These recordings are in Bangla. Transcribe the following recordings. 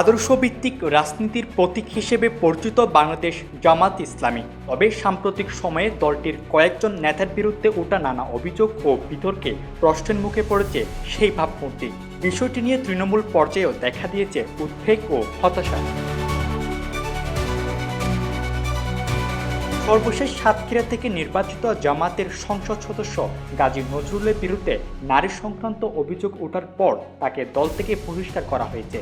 আদর্শভিত্তিক রাজনীতির প্রতীক হিসেবে পরিচিত বাংলাদেশ জামাত ইসলামী। তবে সাম্প্রতিক সময়ে দলটির কয়েকজন নেতার বিরুদ্ধে ওঠা নানা অভিযোগ ও বিতর্কে প্রশ্নের মুখে পড়েছে সেই ভাবমূর্তি। বিষয়টি নিয়ে তৃণমূল পর্যায়েও দেখা দিয়েছে উদ্বেগ ও হতাশা। সর্বশেষ সাতক্ষীরা থেকে নির্বাচিত জামাতের সংসদ সদস্য গাজী নজরুলের বিরুদ্ধে নারী সংক্রান্ত অভিযোগ ওঠার পর তাকে দল থেকে বহিষ্কার করা হয়েছে।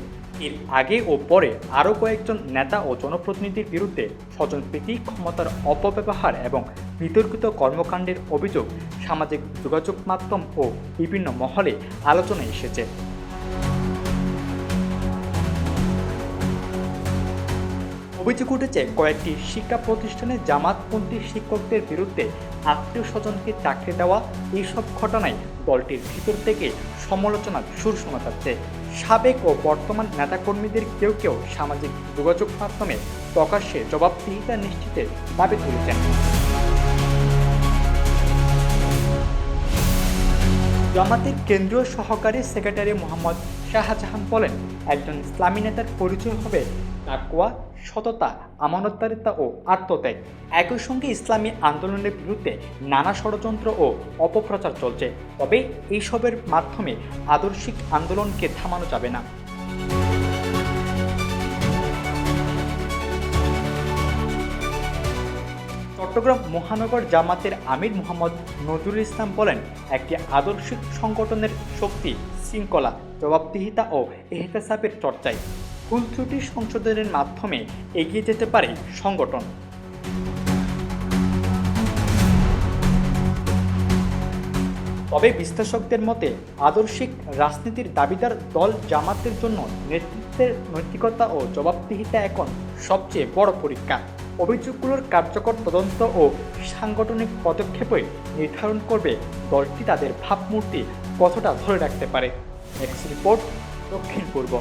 এর আগে ও পরে আরও কয়েকজন নেতা ও জনপ্রতিনিধির বিরুদ্ধে স্বজনপ্রীতি, ক্ষমতার অপব্যবহার এবং বিতর্কিত কর্মকাণ্ডের অভিযোগ সামাজিক যোগাযোগ মাধ্যম ও বিভিন্ন মহলে আলোচনায় এসেছে। অভিযোগ উঠেছে কয়েকটি শিক্ষা প্রতিষ্ঠানে জামাতপন্থী শিক্ষকদের বিরুদ্ধে আত্মীয় স্বজনকে চাকরি দেওয়া। এইসব ঘটনায় দলটির ভিতর থেকে সমালোচনার সুর শোনা যাচ্ছে। সাবেক ও বর্তমান নেতাকর্মীদের কেউ কেউ সামাজিক যোগাযোগ মাধ্যমে প্রকাশ্যে জবাবদিহিতা নিশ্চিতের দাবি তুলেছেন। জামাতের কেন্দ্রীয় সহকারী সেক্রেটারি মোহাম্মদ শাহজাহান বলেন, একজন ইসলামী নেতার পরিচয় হবে তাকওয়া, সততা, আমানতদারিতা ও আত্মত্যাগ। একই সঙ্গে ইসলামী আন্দোলনের বিরুদ্ধে নানা ষড়যন্ত্র ও অপপ্রচার চলছে। তবে এইসবের মাধ্যমে আদর্শিক আন্দোলনকে থামানো যাবে না। চট্টগ্রাম মহানগর জামাতের আমির মোহাম্মদ নজরুল ইসলাম বলেন, একটি আদর্শিক সংগঠনের শক্তি শৃঙ্খলা, জবাবদিহিতা ও এহতেসাবের চর্চায়। ভুল ত্রুটি সংশোধনের মাধ্যমে এগিয়ে যেতে পারে সংগঠন। তবে বিশ্লেষকদের মতে আদর্শিক রাজনীতির দাবিদার দল জামাতের জন্য নেতৃত্বের নৈতিকতা ও জবাবদিহিতা এখন সবচেয়ে বড় পরীক্ষা। অভিযোগগুলোর কার্যকর তদন্ত ও সাংগঠনিক পদক্ষেপই নির্ধারণ করবে দলটি তাদের ভাবমূর্তি কতটা ধরে রাখতে পারে। নেক্সট রিপোর্ট, দক্ষিণ পূর্ব।